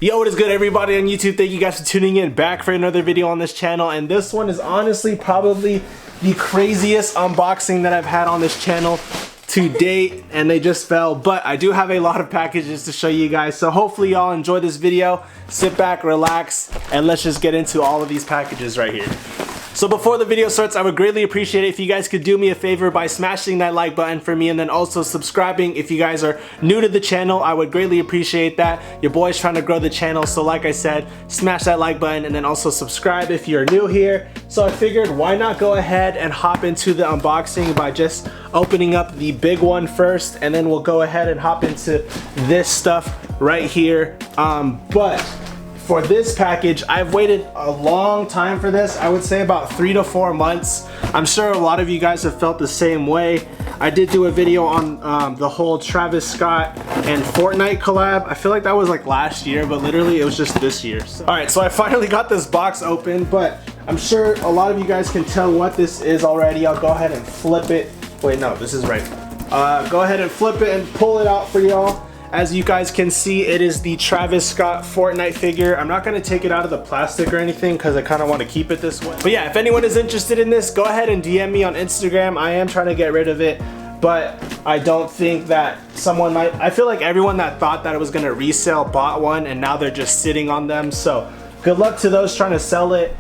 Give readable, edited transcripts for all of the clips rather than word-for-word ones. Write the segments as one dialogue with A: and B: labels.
A: Yo, what is good everybody on YouTube? Thank you guys for tuning in back for another video on this channel, and this one is honestly probably the craziest unboxing that I've had on this channel to date, and they just fell, but I do have a lot of packages to show you guys, so hopefully y'all enjoy this video. Sit back, relax, and let's just get into all of these packages right here. So before the video starts, I would greatly appreciate it if you guys could do me a favor by smashing that like button for me, and then also subscribing if you guys are new to the channel. I would greatly appreciate that. Your boy's trying to grow the channel, so like I said, smash that like button and then also subscribe if you're new here. So I figured why not go ahead and hop into the unboxing by just opening up the big one first, and then we'll go ahead and hop into this stuff right here. But for this package, I've waited a long time for this. I would say about 3 to 4 months. I'm sure a lot of you guys have felt the same way. I did do a video on the whole Travis Scott and Fortnite collab. I feel like that was like last year, but literally it was just this year. Alright, so I finally got this box open, but I'm sure a lot of you guys can tell what this is already. I'll go ahead and flip it. Wait, no, this is right. Go ahead and flip it and pull it out for y'all. As you guys can see, it is the Travis Scott Fortnite figure. I'm not gonna take it out of the plastic or anything because I kind of want to keep it this way. But yeah, if anyone is interested in this, go ahead and DM me on Instagram. I am trying to get rid of it, but I don't think that someone might. I feel like everyone that thought that it was gonna resell bought one, and now they're just sitting on them. So good luck to those trying to sell it.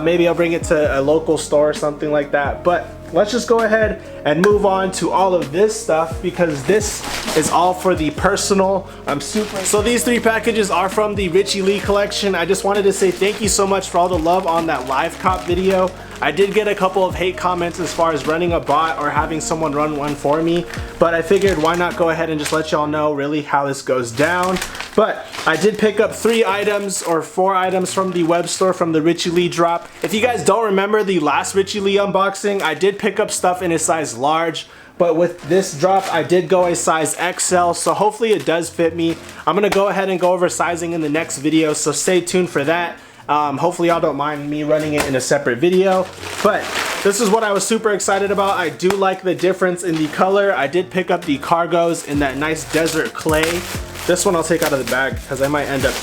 A: Maybe I'll bring it to a local store or something like that. But let's just go ahead and move on to all of this stuff, because this is all for the personal. So these 3 packages are from the Richie Lee collection. I just wanted to say thank you so much for all the love on that live cop video. I did get a couple of hate comments as far as running a bot or having someone run one for me, but I figured why not go ahead and just let y'all know really how this goes down. But I did pick up 3 items or 4 items from the web store from the Richie Lee drop. If you guys don't remember the last Richie Lee unboxing, I did pick up stuff in a size large, but with this drop I did go a size XL, so hopefully it does fit me. I'm gonna go ahead and go over sizing in the next video, so stay tuned for that. Hopefully y'all don't mind me running it in a separate video, but this is what I was super excited about. I do like the difference in the color. I did pick up the cargos in that nice desert clay. This one I'll take out of the bag because I might end up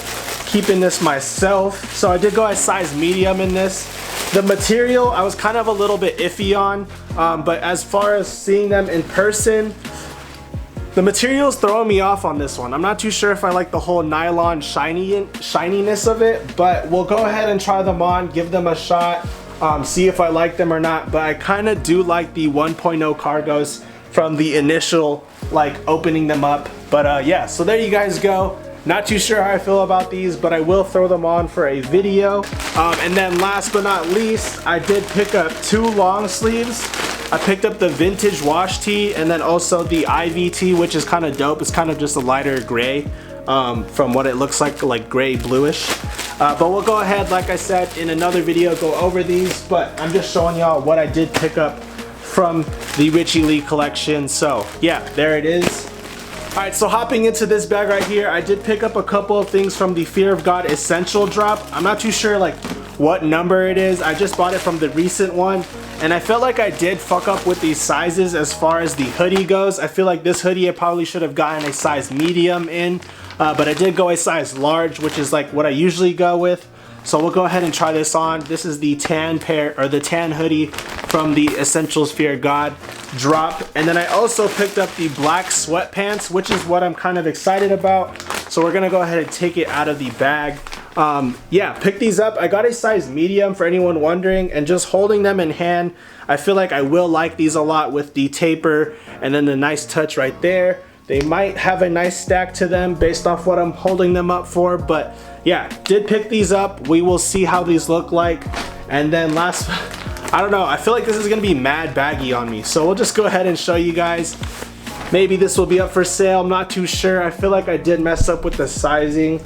A: keeping this myself. So I did go a size medium in this. The material I was kind of a little bit iffy on, but as far as seeing them in person, the material's throwing me off on this one. I'm not too sure if I like the whole nylon shininess of it, but we'll go ahead and try them on, give them a shot, see if I like them or not. But I kind of do like the 1.0 cargos from the initial like opening them up. But yeah, so there you guys go. Not too sure how I feel about these, but I will throw them on for a video. And then last but not least, I did pick up 2 long sleeves. I picked up the vintage wash tee and then also the IVT, which is kind of dope. It's kind of just a lighter gray from what it looks like gray bluish. But we'll go ahead, like I said, in another video go over these, but I'm just showing y'all what I did pick up from the Richie Lee collection. So yeah, there it is. Alright, so hopping into this bag right here, I did pick up a couple of things from the Fear of God Essential drop. I'm not too sure like what number it is. I just bought it from the recent one, and I felt like I did fuck up with these sizes as far as the hoodie goes. I feel like this hoodie I probably should have gotten a size medium in, but I did go a size large, which is like what I usually go with. So we'll go ahead and try this on. This is the tan pair, or the tan hoodie from the Essentials Fear of God drop. And then I also picked up the black sweatpants, which is what I'm kind of excited about. So we're gonna go ahead and take it out of the bag. Yeah, pick these up. I got a size medium for anyone wondering, and just holding them in hand, I feel like I will like these a lot with the taper and then the nice touch right there. They might have a nice stack to them based off what I'm holding them up for, but yeah, did pick these up. We will see how these look like. And then last, I don't know, I feel like this is gonna be mad baggy on me, so we'll just go ahead and show you guys. Maybe this will be up for sale, I'm not too sure. I feel like I did mess up with the sizing.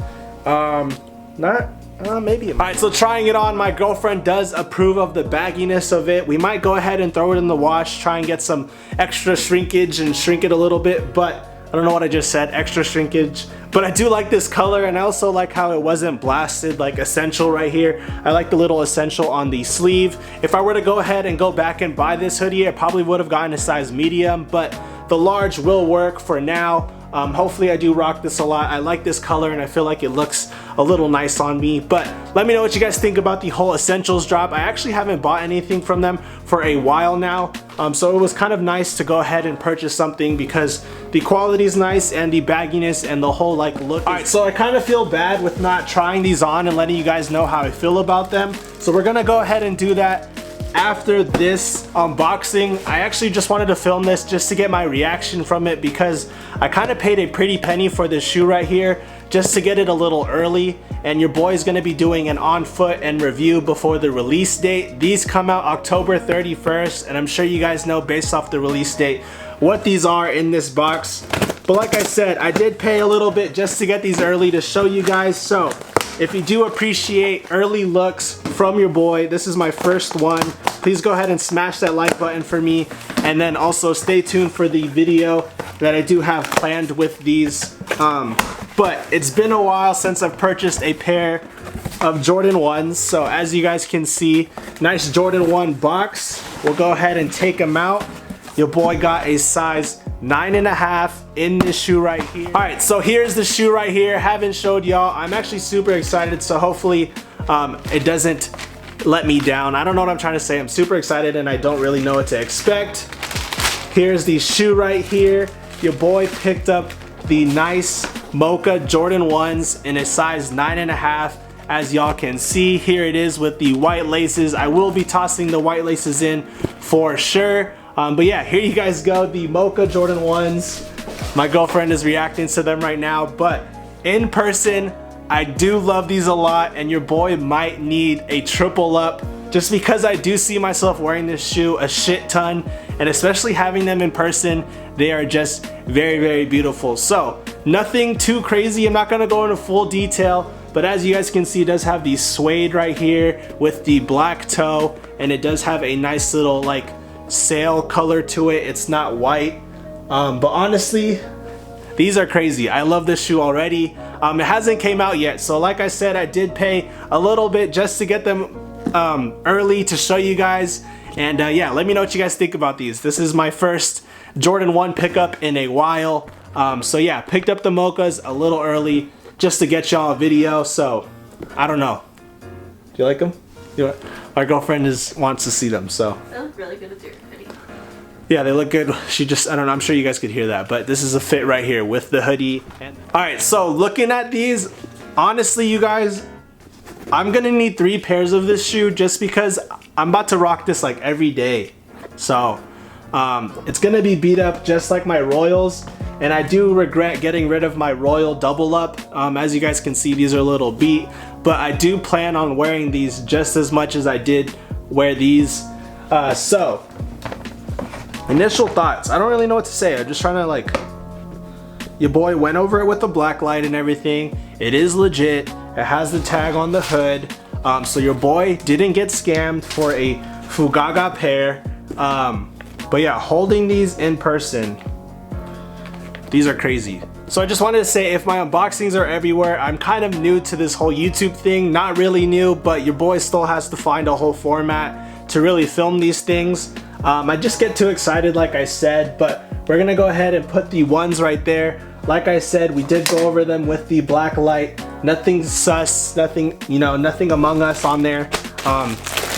A: Maybe. Alright, so trying it on, my girlfriend does approve of the bagginess of it. We might go ahead and throw it in the wash, try and get some extra shrinkage and shrink it a little bit, but I don't know what I just said, extra shrinkage. But I do like this color, and I also like how it wasn't blasted like Essential right here. I like the little Essential on the sleeve. If I were to go ahead and go back and buy this hoodie, I probably would have gotten a size medium, but the large will work for now. Hopefully I do rock this a lot. I like this color and I feel like it looks a little nice on me. But let me know what you guys think about the whole Essentials drop. I actually haven't bought anything from them for a while now. So it was kind of nice to go ahead and purchase something because the quality is nice and the bagginess and the whole like look. Alright, so I kind of feel bad with not trying these on and letting you guys know how I feel about them. So we're gonna go ahead and do that after this unboxing. I actually just wanted to film this just to get my reaction from it because I kind of paid a pretty penny for this shoe right here just to get it a little early, and your boy's gonna be doing an on foot and review before the release date. These come out October 31st, and I'm sure you guys know based off the release date what these are in this box. But like I said, I did pay a little bit just to get these early to show you guys. So if you do appreciate early looks from your boy, this is my first one. Please go ahead and smash that like button for me, and then also stay tuned for the video that I do have planned with these. But it's been a while since I've purchased a pair of Jordan 1s, so as you guys can see, nice Jordan 1 box. We'll go ahead and take them out. Your boy got a size 9.5 in this shoe right here. Alright, so here's the shoe right here. Haven't showed y'all. I'm actually super excited, so hopefully it doesn't let me down. I don't know what I'm trying to say. I'm super excited and I don't really know what to expect. Here's the shoe right here. Your boy picked up the nice Mocha Jordan 1s in a size 9.5. As y'all can see, here it is with the white laces. I will be tossing the white laces in for sure. But yeah, here you guys go, the Mocha Jordan 1s. My girlfriend is reacting to them right now, but in person, I do love these a lot, and your boy might need a triple up just because I do see myself wearing this shoe a shit ton, and especially having them in person, they are just very, very beautiful. So nothing too crazy. I'm not gonna go into full detail, but as you guys can see, it does have the suede right here with the black toe, and it does have a nice little like sail color to it. It's not white, but honestly, these are crazy. I love this shoe already. It hasn't came out yet, so like I said, I did pay a little bit just to get them early to show you guys. And yeah, let me know what you guys think about these. This is my first Jordan 1 pickup in a while. So yeah, picked up the Mochas a little early just to get y'all a video. So I don't know. Do you like them? My girlfriend wants to see them, so.
B: They look really good with your hoodie.
A: Yeah, they look good. She just, I don't know, I'm sure you guys could hear that, but this is a fit right here with the hoodie. Alright, so looking at these, honestly, you guys, I'm gonna need 3 pairs of this shoe just because I'm about to rock this like every day. So, it's gonna be beat up just like my Royals, and I do regret getting rid of my Royal double up. As you guys can see, these are a little beat, but I do plan on wearing these just as much as I did wear these. So, initial thoughts. I don't really know what to say. I'm just trying to like, your boy went over it with the black light and everything. It is legit. It has the tag on the hood. So your boy didn't get scammed for a Fugaga pair. But yeah, holding these in person, these are crazy. So I just wanted to say, if my unboxings are everywhere, I'm kind of new to this whole YouTube thing. Not really new, but your boy still has to find a whole format to really film these things. I just get too excited, like I said, but we're gonna go ahead and put the 1s right there. Like I said, we did go over them with the black light. Nothing sus, nothing, you know, nothing Among Us on there.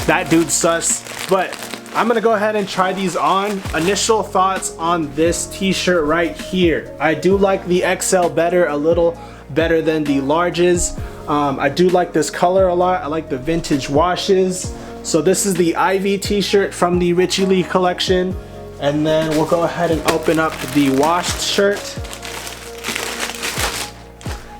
A: That dude's sus, but I'm gonna go ahead and try these on. Initial thoughts on this t-shirt right here. I do like the XL better, a little better than the larges. I do like this color a lot. I like the vintage washes. So this is the Ivy t-shirt from the Richie Lee collection. And then we'll go ahead and open up the washed shirt.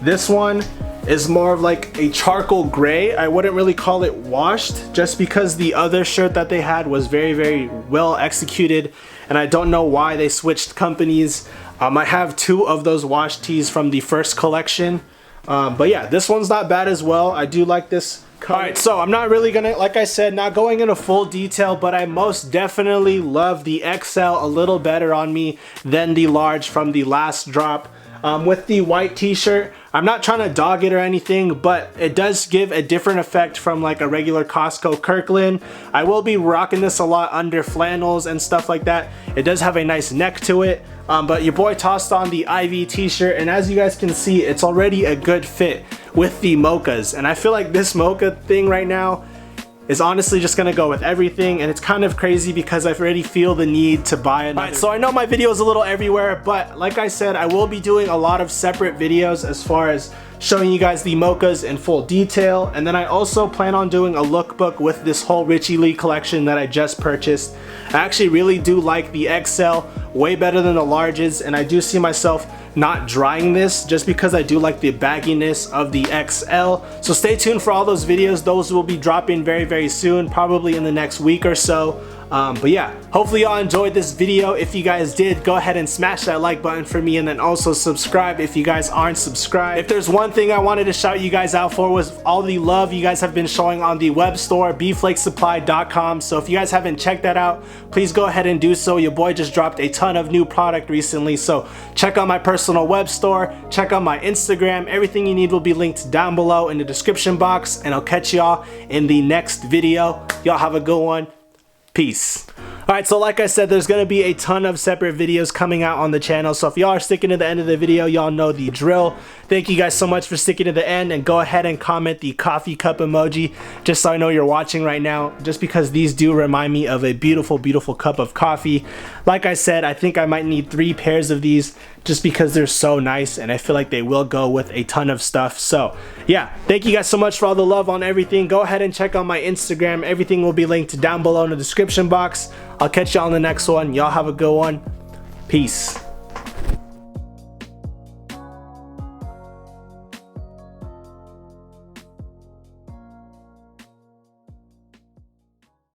A: This one is more of like a charcoal gray. I wouldn't really call it washed just because the other shirt that they had was very, very well executed. And I don't know why they switched companies. I have 2 of those washed tees from the first collection. But yeah, this one's not bad as well. I do like this. Alright, so I'm not really gonna, like I said, not going into full detail, but I most definitely love the XL a little better on me than the large from the last drop. With the white t-shirt, I'm not trying to dog it or anything, but it does give a different effect from like a regular Costco Kirkland. I will be rocking this a lot under flannels and stuff like that. It does have a nice neck to it, but your boy tossed on the IV t-shirt, and as you guys can see, it's already a good fit with the Mochas. And I feel like this Mocha thing right now is honestly just gonna go with everything, and it's kind of crazy because I already feel the need to buy another. Alright, so I know my video is a little everywhere, but like I said, I will be doing a lot of separate videos as far as showing you guys the Mochas in full detail, and then I also plan on doing a lookbook with this whole Richie Lee collection that I just purchased. I actually really do like the XL way better than the larges, and I do see myself not drying this just because I do like the bagginess of the XL. So stay tuned for all those videos. Those will be dropping very soon, probably in the next week or so. But yeah, hopefully y'all enjoyed this video. If you guys did, go ahead and smash that like button for me, and then also subscribe if you guys aren't subscribed. If there's one thing I wanted to shout you guys out for, was all the love you guys have been showing on the web store, bflakessupply.com. So if you guys haven't checked that out, please go ahead and do so. Your boy just dropped a ton of new product recently, so check out my personal web store, check out my Instagram. Everything you need will be linked down below in the description box, and I'll catch y'all in the next video. Y'all have a good one. Peace. Alright, so like I said, there's going to be a ton of separate videos coming out on the channel, so if y'all are sticking to the end of the video, y'all know the drill. Thank you guys so much for sticking to the end, and go ahead and comment the coffee cup emoji just so I know you're watching right now, just because these do remind me of a beautiful cup of coffee. Like I said, I think I might need 3 pairs of these just because they're so nice, and I feel like they will go with a ton of stuff. So yeah, thank you guys so much for all the love on everything. Go ahead and check out my Instagram. Everything will be linked down below in the description box. I'll catch y'all on the next one. Y'all have a good one. Peace.